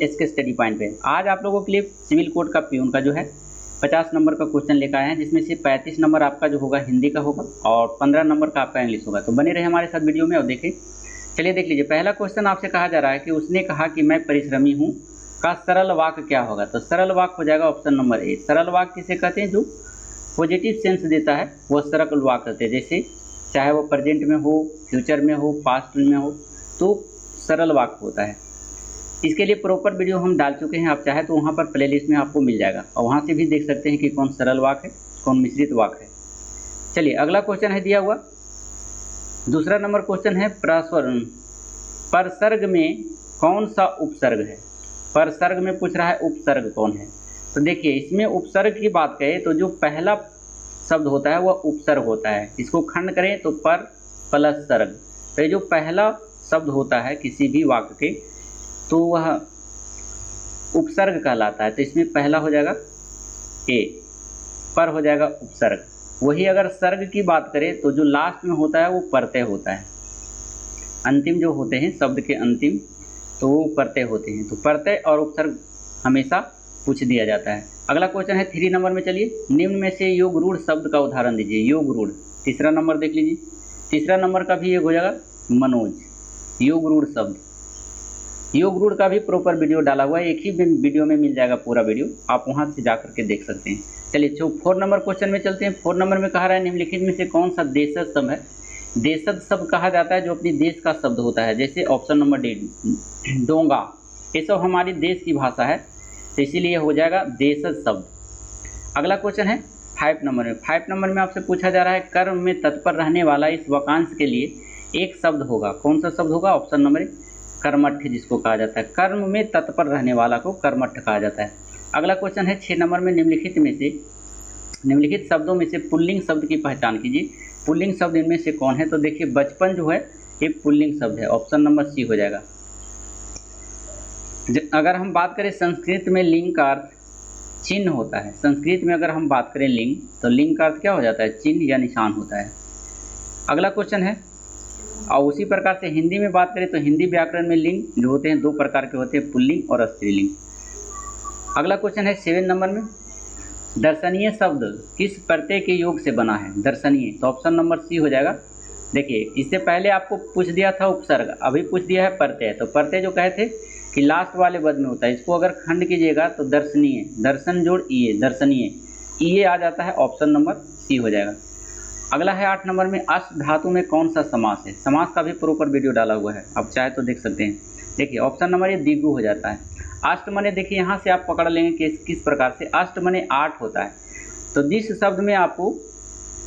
SK study point पे आज आप लोगों के लिए सिविल कोड का प्यून का जो है 50 नंबर का क्वेश्चन लेकर आए हैं, जिसमें से 35 नंबर आपका जो होगा हिंदी का होगा और 15 नंबर का आपका इंग्लिश होगा। तो बने रहे हमारे साथ वीडियो में और देखें। चलिए देख लीजिए, पहला क्वेश्चन आपसे कहा जा रहा है कि उसने कहा कि मैं परिश्रमी हूँ का सरल वाक्य क्या होगा। तो सरल वाक्य हो जाएगा ऑप्शन नंबर ए। सरल वाक्य किसे कहते हैं? जो पॉजिटिव सेंस देता है वो सरल वाक्य कहते हैं। जैसे चाहे वो प्रेजेंट में हो, फ्यूचर में हो, पास्ट में हो, तो सरल वाक्य होता है। इसके लिए प्रॉपर वीडियो हम डाल चुके हैं, आप चाहे तो वहाँ पर प्लेलिस्ट में आपको मिल जाएगा और वहाँ से भी देख सकते हैं कि कौन सरल वाक्य है, कौन मिश्रित वाक्य है। चलिए अगला क्वेश्चन है दिया हुआ, दूसरा नंबर क्वेश्चन है परसर्ग में कौन सा उपसर्ग है। परसर्ग में पूछ रहा है उपसर्ग कौन है। तो देखिए इसमें उपसर्ग की बात करें तो जो पहला शब्द होता है वह उपसर्ग होता है। इसको खंड करें तो पर प्लस सर्ग। तो ये जो पहला शब्द होता है किसी भी वाक्य के तो वह उपसर्ग कहलाता है। तो इसमें पहला हो जाएगा ए, पर हो जाएगा उपसर्ग। वही अगर सर्ग की बात करें तो जो लास्ट में होता है वो प्रत्यय होता है। अंतिम जो होते हैं शब्द के अंतिम तो वो प्रत्यय होते हैं। तो प्रत्यय और उपसर्ग हमेशा पूछ दिया जाता है। अगला क्वेश्चन है 3 नंबर में। चलिए निम्न में से योग रूढ़ शब्द का उदाहरण दीजिए। योग रूढ़ तीसरा नंबर देख लीजिए। तीसरा नंबर का भी एक हो जाएगा मनोज। योग रूढ़ शब्द, योग रूढ़ का भी प्रॉपर वीडियो डाला हुआ है, एक ही वीडियो में मिल जाएगा पूरा वीडियो, आप वहां से जा करके देख सकते हैं। चलिए 4 नंबर क्वेश्चन में चलते हैं। 4 नंबर में कहा रहा है निम्नलिखित में से कौन सा देशज शब्द है। देशज शब्द कहा जाता है जो अपनी देश का शब्द होता है। जैसे ऑप्शन नंबर डी डोंगा, ये सब हमारी देश की भाषा है, तो इसीलिए हो जाएगा देशज शब्द। अगला क्वेश्चन है 5 नंबर में। 5 नंबर में आपसे पूछा जा रहा है कर्म में तत्पर रहने वाला इस वाक्यांश के लिए एक शब्द होगा। कौन सा शब्द होगा? ऑप्शन नंबर ए कर्मठ, जिसको कहा जाता है कर्म में तत्पर रहने वाला को कर्मठ कहा जाता है। अगला क्वेश्चन है 6 नंबर में निम्नलिखित शब्दों में से पुल्लिंग शब्द की पहचान कीजिए। पुल्लिंग शब्द इनमें से कौन है? तो देखिए बचपन जो है एक पुल्लिंग शब्द है, ऑप्शन नंबर सी हो जाएगा। अगर हम बात करें संस्कृत में लिंग का अर्थ चिन्ह होता है। संस्कृत में अगर हम बात करें लिंग तो लिंग का अर्थ क्या हो जाता है? चिन्ह या निशान होता है। अगला क्वेश्चन है और उसी प्रकार से हिंदी में बात करें तो हिंदी व्याकरण में लिंग जो होते हैं 2 प्रकार के होते हैं, पुल्लिंग और स्त्रीलिंग। अगला क्वेश्चन है 7 नंबर में दर्शनीय शब्द किस प्रत्यय के योग से बना है? दर्शनीय, तो ऑप्शन नंबर सी हो जाएगा। देखिए इससे पहले आपको पूछ दिया था उपसर्ग, अभी पूछ दिया है प्रत्यय। तो प्रत्यय जो कहे थे कि लास्ट वाले पद में होता है, इसको अगर खंड कीजिएगा तो दर्शनीय, दर्शन जोड़ ईए, दर्शनीय, ईए आ जाता है, ऑप्शन नंबर सी हो जाएगा। अगला है 8 नंबर में अष्ट धातु में कौन सा समास है। समास का भी प्रॉपर वीडियो डाला हुआ है, आप चाहे तो देख सकते हैं। देखिए ऑप्शन नंबर ये द्विगु हो जाता है। अष्ट मने देखिए यहाँ से आप पकड़ लेंगे कि किस प्रकार से अष्ट मने 8 होता है। तो जिस शब्द में आपको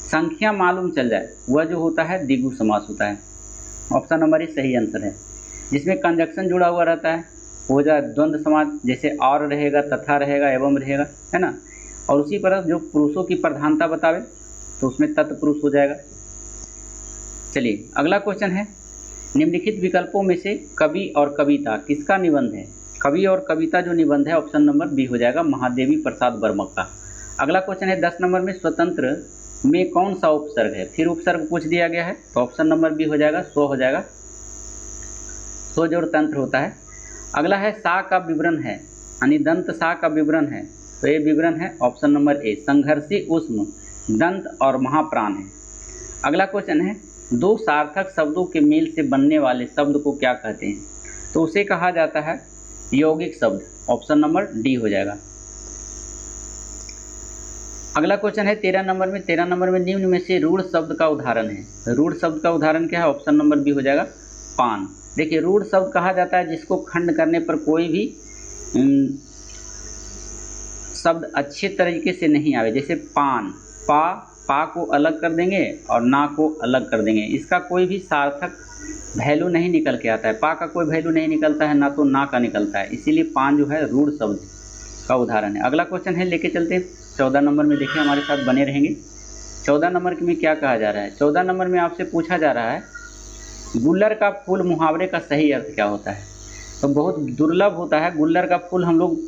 संख्या मालूम चल जाए वह जो होता है द्विगु समास होता है। ऑप्शन नंबर ये सही आंसर है। जिसमें कंजक्शन जुड़ा हुआ रहता है वो हो जाए द्वंद्व समास, जैसे और रहेगा, तथा रहेगा, एवं रहेगा, है ना। और उसी पर जो पुरुषों की प्रधानता बतावे तो उसमें तत्पुरुष हो जाएगा। चलिए अगला क्वेश्चन है निम्नलिखित विकल्पों में से कवि और कविता किसका निबंध है। कवि और कविता जो निबंध है ऑप्शन नंबर बी हो जाएगा, महादेवी प्रसाद वर्मा का। अगला क्वेश्चन है 10 नंबर में स्वतंत्र में कौन सा उपसर्ग है। फिर उपसर्ग पूछ दिया गया है तो ऑप्शन नंबर बी हो जाएगा, सो हो जाएगा, सो जोड़ तंत्र होता है। अगला है सा का विवरण है, यानी दंत सा का विवरण है, तो ये विवरण है ऑप्शन नंबर ए, संघर्षी उष्म दंत और महाप्राण है। अगला क्वेश्चन है 2 सार्थक शब्दों के मेल से बनने वाले शब्द को क्या कहते हैं। तो उसे कहा जाता है यौगिक शब्द, ऑप्शन नंबर डी हो जाएगा। अगला क्वेश्चन है 13 नंबर में। 13 नंबर में निम्न में से रूढ़ शब्द का उदाहरण है। रूढ़ शब्द का उदाहरण क्या है? ऑप्शन नंबर बी हो जाएगा, पान। देखिए रूढ़ शब्द कहा जाता है जिसको खंड करने पर कोई भी शब्द अच्छे तरीके से नहीं आवे। जैसे पान, पा को अलग कर देंगे और ना को अलग कर देंगे, इसका कोई भी सार्थक वैल्यू नहीं निकल के आता है। पा का कोई वैल्यू नहीं निकलता है, ना तो ना का निकलता है, इसीलिए पान जो है रूढ़ शब्द का उदाहरण है। अगला क्वेश्चन है लेके चलते हैं 14 नंबर में, देखिए हमारे साथ बने रहेंगे। 14 नंबर में क्या कहा जा रहा है? 14 नंबर में आपसे पूछा जा रहा है गुल्लर का फूल मुहावरे का सही अर्थ क्या होता है। तो बहुत दुर्लभ होता है गुल्लर का फूल, हम लोग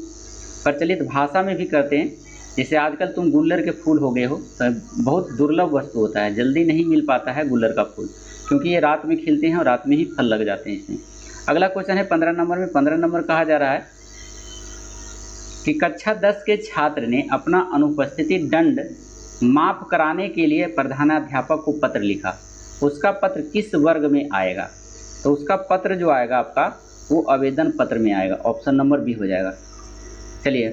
प्रचलित भाषा में भी करते हैं। जैसे आजकल तुम गुल्लर के फूल हो गए हो, तो बहुत दुर्लभ वस्तु होता है, जल्दी नहीं मिल पाता है गुल्लर का फूल, क्योंकि ये रात में खिलते हैं और रात में ही फल लग जाते हैं इसमें। अगला क्वेश्चन है 15 नंबर में। 15 नंबर कहा जा रहा है कि कक्षा 10 के छात्र ने अपना अनुपस्थिति दंड माफ कराने के लिए प्रधानाध्यापक को पत्र लिखा, उसका पत्र किस वर्ग में आएगा? तो उसका पत्र जो आएगा आपका वो आवेदन पत्र में आएगा, ऑप्शन नंबर बी हो जाएगा। चलिए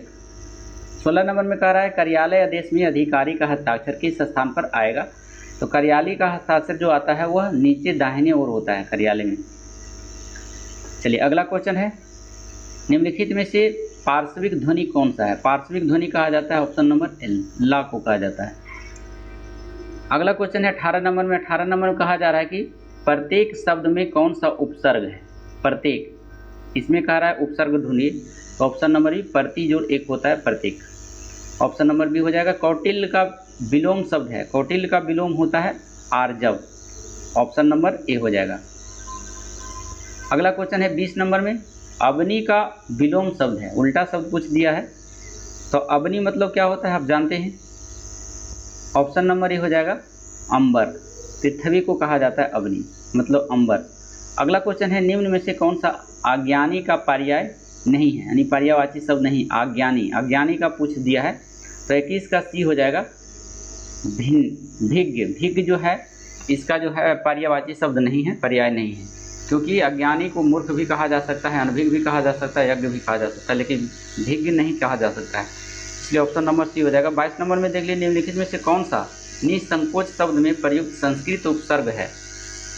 16 नंबर में कह रहा है कार्यालय आदेश में अधिकारी का हस्ताक्षर किस स्थान पर आएगा? तो कार्यालय का हस्ताक्षर जो आता है वह नीचे दाहिने ओर होता है कार्यालय में। चलिए अगला क्वेश्चन है, निम्नलिखित में से पार्श्विक ध्वनि कौन सा है? पार्श्विक ध्वनि कहा जाता है ऑप्शन नंबर एल, ला को कहा जाता है। अगला क्वेश्चन है 18 नंबर में। 18 नंबर में कहा जा रहा है कि प्रत्येक शब्द में कौन सा उपसर्ग है? प्रत्येक, इसमें कह रहा है उपसर्ग ध्वनि, तो ऑप्शन नंबर बी प्रति जोड़ एक होता है प्रत्येक, ऑप्शन नंबर बी हो जाएगा। कौटिल्य का विलोम शब्द है, कौटिल्य का विलोम होता है आर्जव, ऑप्शन नंबर ए हो जाएगा। अगला क्वेश्चन है 20 नंबर में, अवनी का विलोम शब्द है, उल्टा शब्द पूछ दिया है, तो अवनी मतलब क्या होता है आप जानते हैं, ऑप्शन नंबर ए हो जाएगा अंबर, पृथ्वी को कहा जाता है अवनी मतलब अंबर। अगला क्वेश्चन है निम्न में से कौन सा अज्ञानी का पर्याय नहीं है, यानी पर्यायवाची शब्द नहीं, अज्ञानी, अज्ञानी का पूछ दिया है, तो 21 का सी हो जाएगा भिज्ञ। भिज्ञ जो है इसका जो है पर्यायवाची शब्द नहीं है, पर्याय नहीं है, क्योंकि अज्ञानी को मूर्ख भी कहा जा सकता है, अनभिज्ञ भी कहा जा सकता है, यज्ञ भी कहा जा सकता है, लेकिन भिज्ञ नहीं कहा जा सकता है, इसलिए ऑप्शन नंबर सी हो जाएगा। 22 नंबर में देख लीजिए निम्नलिखित में से कौन सा निसंकोच शब्द में प्रयुक्त संस्कृत उपसर्ग है?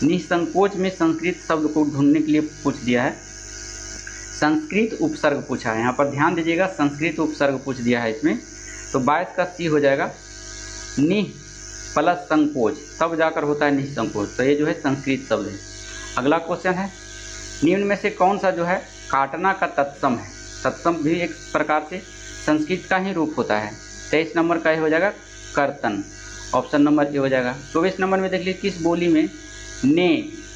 निसंकोच में संस्कृत शब्द को ढूंढने के लिए पूछ दिया है, संस्कृत उपसर्ग पूछा है, यहाँ पर ध्यान दीजिएगा, संस्कृत उपसर्ग पूछ दिया है इसमें, तो 22 का सी हो जाएगा निह प्लस संकोच, तब जाकर होता है निसंकोच, तो ये जो है संस्कृत शब्द है। अगला क्वेश्चन है निम्न में से कौन सा जो है काटना का तत्सम है? तत्सम भी एक प्रकार से संस्कृत का ही रूप होता है, 23 नंबर का ये हो जाएगा कर्तन, ऑप्शन नंबर ए हो जाएगा। 24 नंबर में देख लीजिए किस बोली में ने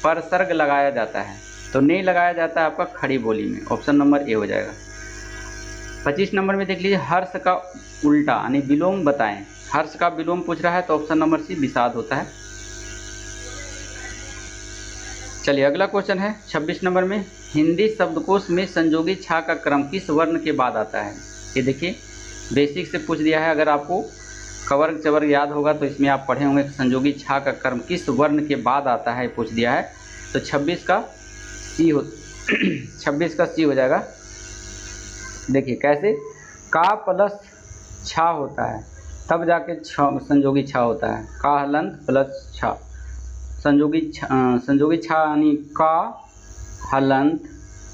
पर सर्ग लगाया जाता है? तो ने लगाया जाता है आपका खड़ी बोली में, ऑप्शन नंबर ए हो जाएगा। 25 नंबर में देख लीजिए हर्ष का उल्टा यानी विलोम बताएं, हर्ष का विलोम पूछ रहा है, तो ऑप्शन नंबर सी विषाद होता है। चलिए अगला क्वेश्चन है 26 नंबर में, हिंदी शब्दकोश में संयोगी छा का क्रम किस वर्ण के बाद आता है? ये देखिए बेसिक से पूछ दिया है, अगर आपको कवर चवर याद होगा तो इसमें आप पढ़े होंगे संयोगी छा का क्रम किस वर्ण के बाद आता है पूछ दिया है, तो 26 का सी हो जाएगा। देखिए कैसे, का प्लस छा होता है तब जाके संयोगी छा होता है, का हलंत प्लस छा, संयोगी छा यानी का हलंत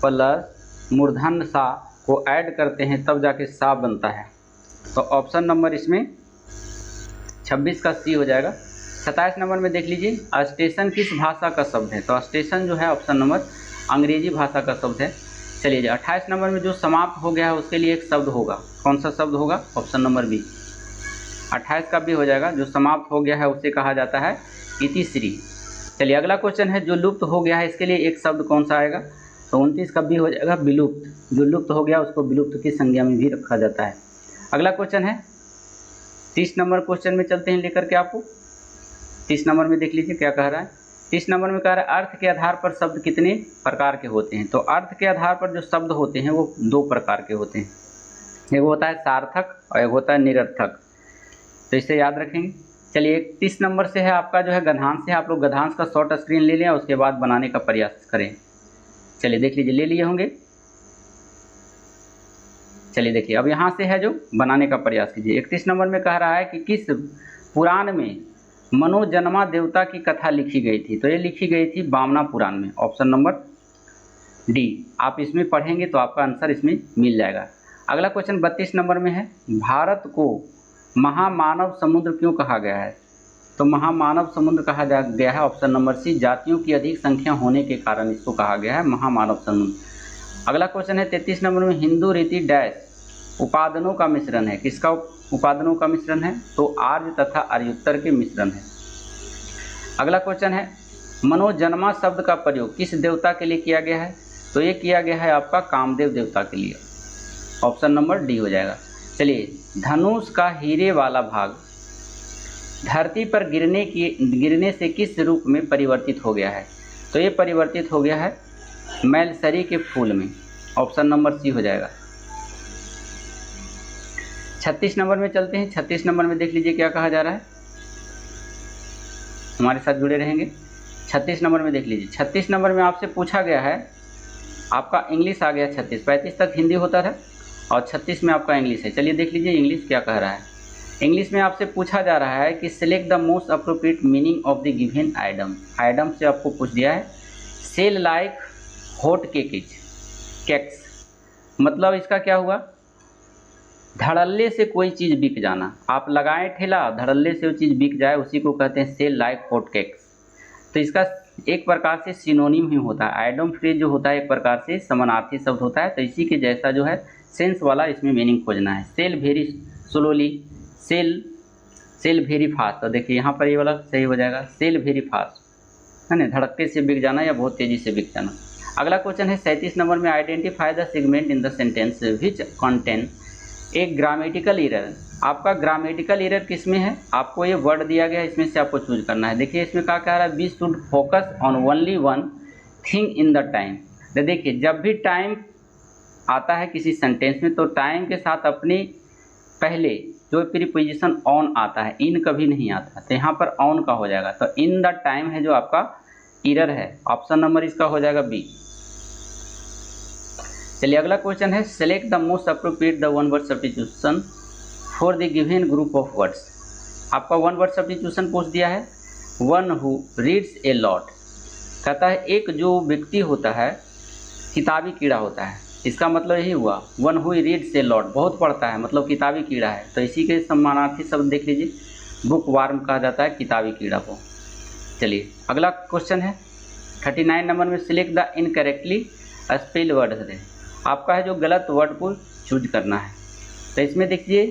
प्लस मूर्धन्य सा को ऐड करते हैं तब जाके सा बनता है, तो ऑप्शन नंबर इसमें 26 का सी हो जाएगा। 27 नंबर में देख लीजिए स्टेशन किस भाषा का शब्द है? तो स्टेशन जो है ऑप्शन नंबर अंग्रेजी भाषा का शब्द है। चलिए 28 नंबर में जो समाप्त हो गया है उसके लिए एक शब्द होगा, कौन सा शब्द होगा? ऑप्शन नंबर बी, 28 का भी हो जाएगा, जो समाप्त हो गया है उसे कहा जाता है इतिश्री। चलिए अगला क्वेश्चन है जो लुप्त हो गया है इसके लिए एक शब्द कौन सा आएगा? तो 29 का भी हो जाएगा विलुप्त, जो लुप्त हो गया उसको विलुप्त की संज्ञा में भी रखा जाता है। अगला क्वेश्चन है 30 नंबर क्वेश्चन में चलते हैं लेकर के आपको। 30 नंबर में देख लीजिए क्या कह रहा है। 30 नंबर में कह रहा है अर्थ के आधार पर शब्द कितने प्रकार के होते हैं? तो अर्थ के आधार पर जो शब्द होते हैं वो 2 प्रकार के होते हैं, एक होता है सार्थक और एक होता है निरर्थक, तो इसे याद रखेंगे। चलिए 30 नंबर से है आपका जो है गद्यांश है, आप लोग गद्यांश का शॉर्ट स्क्रीन ले लें और उसके बाद बनाने का प्रयास करें। चलिए देख लीजिए, ले लिए होंगे। चलिए देखिए अब यहाँ से है जो बनाने का प्रयास कीजिए। 31 नंबर में कह रहा है कि किस पुराण में मनोजन्मा देवता की कथा लिखी गई थी? तो ये लिखी गई थी वामना पुराण में, ऑप्शन नंबर डी। आप इसमें पढ़ेंगे तो आपका आंसर इसमें मिल जाएगा। अगला क्वेश्चन 32 नंबर में है, भारत को महामानव समुद्र क्यों कहा गया है? तो महामानव समुद्र कहा गया है ऑप्शन नंबर सी, जातियों की अधिक संख्या होने के कारण इसको कहा गया है महामानव समुद्र। अगला क्वेश्चन है 33 नंबर में, हिंदू रीति डैश उपादानों का मिश्रण है? किसका उपादानों का मिश्रण है? तो आर्य तथा आर्योत्तर के मिश्रण है। अगला क्वेश्चन है, मनोजन्मा शब्द का प्रयोग किस देवता के लिए किया गया है? तो ये किया गया है आपका कामदेव देवता के लिए, ऑप्शन नंबर डी हो जाएगा। चलिए धनुष का हीरे वाला भाग धरती पर गिरने से किस रूप में परिवर्तित हो गया है? तो ये परिवर्तित हो गया है मैलसरी के फूल में, ऑप्शन नंबर सी हो जाएगा। 36 नंबर में चलते हैं। 36 नंबर में देख लीजिए क्या कहा जा रहा है, हमारे साथ जुड़े रहेंगे। 36 नंबर में देख लीजिए, 36 नंबर में आपसे पूछा गया है, आपका इंग्लिश आ गया 36, 35 तक हिंदी होता था और 36 में आपका इंग्लिश है। चलिए देख लीजिए इंग्लिश क्या कह रहा है। इंग्लिश में आपसे पूछा जा रहा है कि select the most appropriate meaning of the given item. Item से आपको पूछ दिया है सेल लाइक हॉट केक्स, मतलब इसका क्या हुआ, धड़ल्ले से कोई चीज़ बिक जाना। आप लगाएं ठेला, धड़ल्ले से वो चीज़ बिक जाए, उसी को कहते हैं सेल लाइक हॉट केक्स। तो इसका एक प्रकार से सिनोनिम ही होता है। आइटम फ्रेज जो होता है एक प्रकार से समानार्थी शब्द होता है, तो इसी के जैसा जो है सेंस वाला इसमें मीनिंग खोजना है। Sell very slowly, sell very fast, तो देखिए यहाँ पर ये वाला सही हो जाएगा, सेल वेरी फास्ट है ना, धड़कते से बिक जाना या बहुत तेज़ी से बिक जाना। अगला क्वेश्चन है 37 नंबर में, identify the segment in the sentence which contain एक ग्रामेटिकल एरर। आपका ग्रामेटिकल एरर किस में है, आपको ये वर्ड दिया गया है, इसमें से आपको चूज करना है। देखिए इसमें क्या कह रहा है, we should focus on only one thing in the time. तो देखिए जब भी टाइम आता है किसी सेंटेंस में, तो टाइम के साथ अपनी पहले जो प्रीपोजिशन ऑन आता है, इन कभी नहीं आता, तो यहाँ पर ऑन का हो जाएगा। तो इन द टाइम है जो आपका एरर है, ऑप्शन नंबर इसका हो जाएगा बी। चलिए अगला क्वेश्चन है, select the most appropriate the one word substitution for the given group of words. आपका वन वर्ड सब्स्टिट्यूशन पूछ दिया है, one who reads a lot, कहता है एक जो व्यक्ति होता है किताबी कीड़ा होता है, इसका मतलब यही हुआ one who reads a lot, बहुत पढ़ता है मतलब किताबी कीड़ा है। तो इसी के समानार्थी शब्द देख लीजिए, बुक वार्म कहा जाता है किताबी कीड़ा को। चलिए अगला क्वेश्चन है 39 नंबर में, select the incorrectly spell word है, आपका है जो गलत वर्ड को चूज करना है। तो इसमें देखिए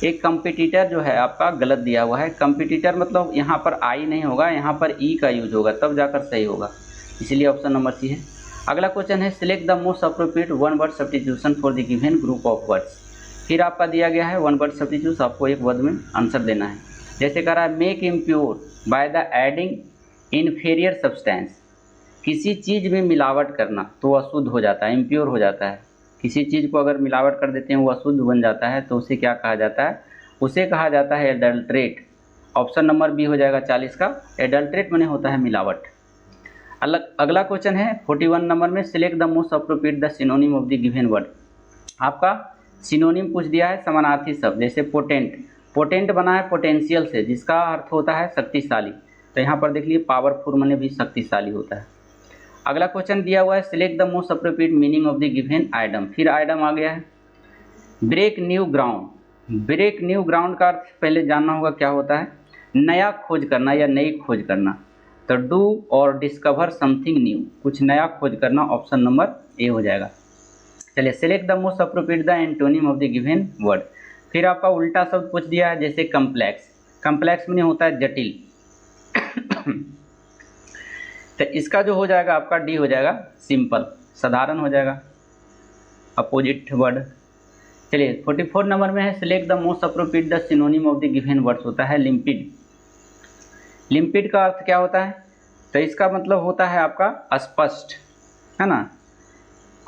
एक कंपटीटर जो है आपका गलत दिया हुआ है। कंपटीटर मतलब यहाँ पर आई नहीं होगा, यहाँ पर ई का यूज होगा, तब जाकर सही होगा, इसलिए ऑप्शन नंबर सी है। अगला क्वेश्चन है, select the most appropriate one word substitution for the given group of words. फिर आपका दिया गया है वन वर्ड सब्स्टिट्यूशन, आपको एक वर्ड में आंसर देना है। जैसे कह रहा है, make impure by the adding inferior substance, किसी चीज़ में मिलावट करना तो अशुद्ध हो जाता है, इम्प्योर हो जाता है। किसी चीज़ को अगर मिलावट कर देते हैं वो अशुद्ध बन जाता है, तो उसे क्या कहा जाता है, उसे कहा जाता है एडल्ट्रेट। ऑप्शन नंबर बी हो जाएगा 40 का, एडल्ट्रेट माने होता है मिलावट। अगला क्वेश्चन है 41 नंबर में, select the most appropriate the synonym of the given word. आपका सिनोनिम पूछ दिया है समानार्थी शब्द, जैसे पोटेंट, पोटेंट बना है पोटेंशियल से, जिसका अर्थ होता है शक्तिशाली, तो यहाँ पर देख लीजिए पावरफुल माने भी शक्तिशाली होता है। अगला क्वेश्चन दिया हुआ है, select the most appropriate meaning of the given item. फिर आइटम आ गया है break new ground. Break new ground का अर्थ पहले जानना होगा क्या होता है, नया खोज करना या नई खोज करना। तो डू और डिस्कवर समथिंग न्यू, कुछ नया खोज करना, ऑप्शन नंबर ए हो जाएगा। चलिए select the most appropriate the antonym of the given word. फिर आपका उल्टा शब्द पूछ दिया है, जैसे कम्प्लेक्स, कम्प्लेक्स में होता है जटिल तो इसका जो हो जाएगा आपका डी हो जाएगा सिंपल, साधारण हो जाएगा, अपोजिट वर्ड। चलिए 44 नंबर में है, select the most appropriate the synonym of the given words होता है लिम्पिड। लिम्पिड का अर्थ क्या होता है, तो इसका मतलब होता है आपका स्पष्ट, है ना,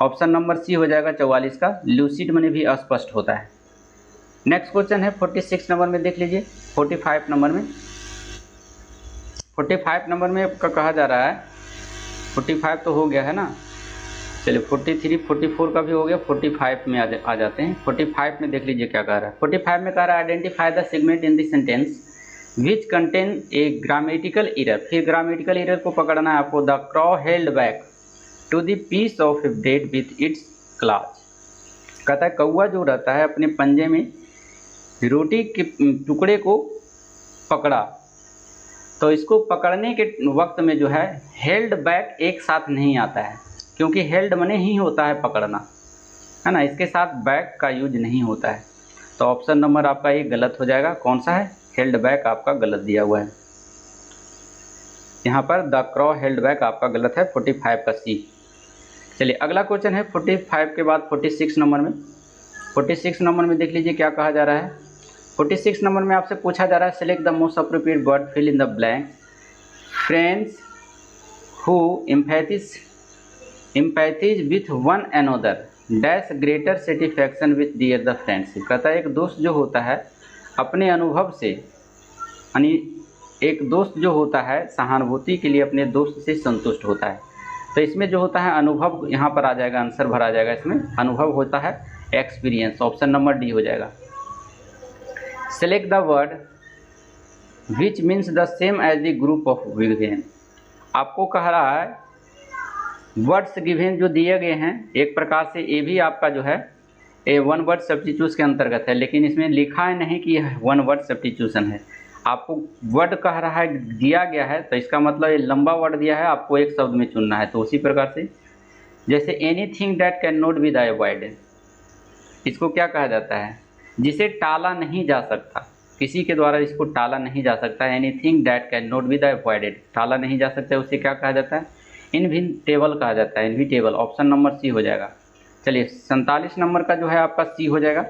ऑप्शन नंबर सी हो जाएगा 44 का, लूसिड माने भी अस्पष्ट होता है। नेक्स्ट क्वेश्चन है 46 नंबर में, देख लीजिए 45 नंबर में, 45 नंबर में आपका कहा जा रहा है, 45 तो हो गया है ना, चलिए 43 44 का भी हो गया, 45 में आ जाते हैं। 45 में देख लीजिए क्या कह रहा है, 45 में कह रहा है identify the segment in the sentence which contain a grammatical error. फिर ग्रामेटिकल एरर को पकड़ना है आपको, the crow held back to the piece of bread with its claws. कहता है कौवा जो रहता है अपने पंजे में रोटी के टुकड़े को पकड़ा, तो इसको पकड़ने के वक्त में जो है हेल्ड बैक एक साथ नहीं आता है, क्योंकि हेल्ड मने ही होता है पकड़ना, है ना, इसके साथ बैक का यूज नहीं होता है। तो ऑप्शन नंबर आपका ये गलत हो जाएगा, कौन सा है, हेल्ड बैक आपका गलत दिया हुआ है यहाँ पर, द क्रॉ हेल्ड बैक आपका गलत है, 45 का सी। चलिए अगला क्वेश्चन है 45 के बाद 46 नंबर में। 46 नंबर में देख लीजिए क्या कहा जा रहा है, 46 नंबर में आपसे पूछा जा रहा है, select the most appropriate word, fill in the blank. Friends who empathise with one another dash greater satisfaction with dear the friendship. कहता है एक दोस्त जो होता है अपने अनुभव से, यानी एक दोस्त जो होता है सहानुभूति के लिए अपने दोस्त से संतुष्ट होता है। तो इसमें जो होता है अनुभव यहाँ पर आ जाएगा, आंसर भरा जाएगा। इसमें अनुभव होता है एक्सपीरियंस, ऑप्शन नंबर डी हो जाएगा। Select the word which means the same as the group of given. आपको कह रहा है वर्ड्स गिवेन जो दिए गए हैं, एक प्रकार से ये भी आपका जो है ये वन वर्ड सब्स्टिट्यूशन के अंतर्गत है, लेकिन इसमें लिखा है नहीं कि यह वन वर्ड सब्स्टिट्यूशन है। आपको वर्ड कह रहा है दिया गया है, तो इसका मतलब ये लंबा वर्ड दिया है, आपको एक शब्द में चुनना है। तो उसी प्रकार से जैसे anything that can not be avoided, इसको क्या कहा जाता है? जिसे टाला नहीं जा सकता, किसी के द्वारा इसको टाला नहीं जा सकता। Anything that can not be avoided, टाला नहीं जा सकता है, उसे क्या कहा जाता है? इनविटेबल कहा जाता है, इनविटेबल। ऑप्शन नंबर सी हो जाएगा। चलिए 47 नंबर का जो है आपका सी हो जाएगा।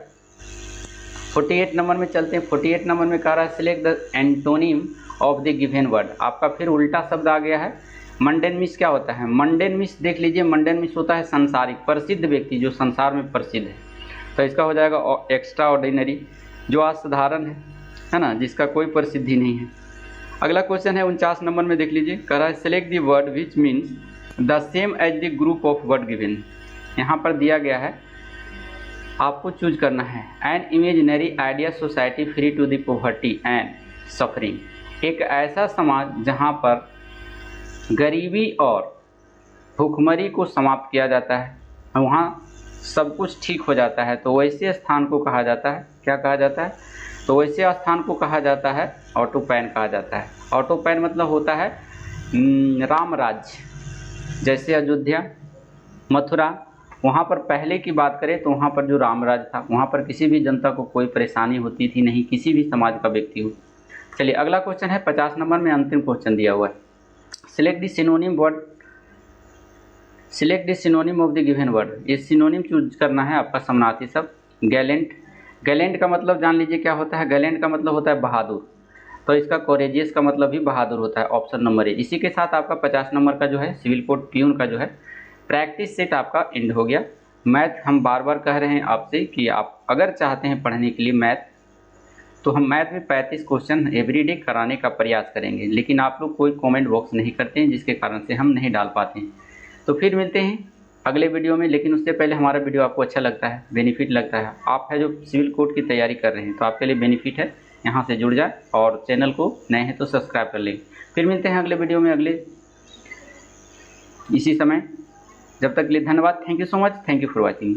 48 नंबर में चलते हैं। 48 नंबर में कह रहा है select the antonym of the given word. आपका फिर उल्टा शब्द आ गया है। मंडेन मिस क्या होता है? मंडेन मिस देख लीजिए, मंडेन मिस होता है संसारिक, प्रसिद्ध व्यक्ति जो संसार में प्रसिद्ध है। तो इसका हो जाएगा एक्स्ट्रा ऑर्डिनरी, जो असाधारण है ना, जिसका कोई प्रसिद्धि नहीं है। अगला क्वेश्चन है 49 नंबर में, देख लीजिए। कह रहा है select the word which means the same as the group of word given. यहाँ पर दिया गया है, आपको चूज करना है। An imaginary idea society free to the poverty and suffering. एक ऐसा समाज जहाँ पर गरीबी और भूखमरी को समाप्त किया जाता है, वहाँ सब कुछ ठीक हो जाता है। तो वैसे स्थान को कहा जाता है, क्या कहा जाता है? तो वैसे स्थान को कहा जाता है ऑटोपैन कहा जाता है। ऑटोपैन मतलब होता है राम राज्य। जैसे अयोध्या, मथुरा, वहाँ पर पहले की बात करें तो वहाँ पर जो रामराज था, वहाँ पर किसी भी जनता को कोई परेशानी होती थी नहीं, किसी भी समाज का व्यक्ति हो। चलिए अगला क्वेश्चन है 50 नंबर में, अंतिम क्वेश्चन दिया हुआ है। Select the synonym word, select the synonym of the given word. ये सिनोनिम चूज करना है आपका समानार्थी शब्द। गैलेंट, गैलेंट का मतलब जान लीजिए क्या होता है? गैलेंट का मतलब होता है बहादुर, तो इसका कोरेजियस का मतलब भी बहादुर होता है। Option number A. इसी के साथ आपका 50 नंबर का जो है सिविल कोड प्यून का जो है प्रैक्टिस सेट आपका एंड हो गया। मैथ हम बार बार कह रहे हैं आपसे कि आप अगर चाहते हैं पढ़ने के लिए मैथ, तो हम मैथ में 35 क्वेश्चन एवरीडे कराने का प्रयास करेंगे, लेकिन आप लोग कोई कमेंट बॉक्स नहीं करते हैं, जिसके कारण से हम नहीं डाल पाते हैं। तो फिर मिलते हैं अगले वीडियो में, लेकिन उससे पहले हमारा वीडियो आपको अच्छा लगता है, बेनिफिट लगता है, आप है जो सिविल कोड की तैयारी कर रहे हैं, तो आपके लिए बेनिफिट है, यहाँ से जुड़ जाए और चैनल को नए हैं तो सब्सक्राइब कर लें। फिर मिलते हैं अगले वीडियो में अगले इसी समय। जब तक के लिए धन्यवाद। Thank you so much. Thank you for watching.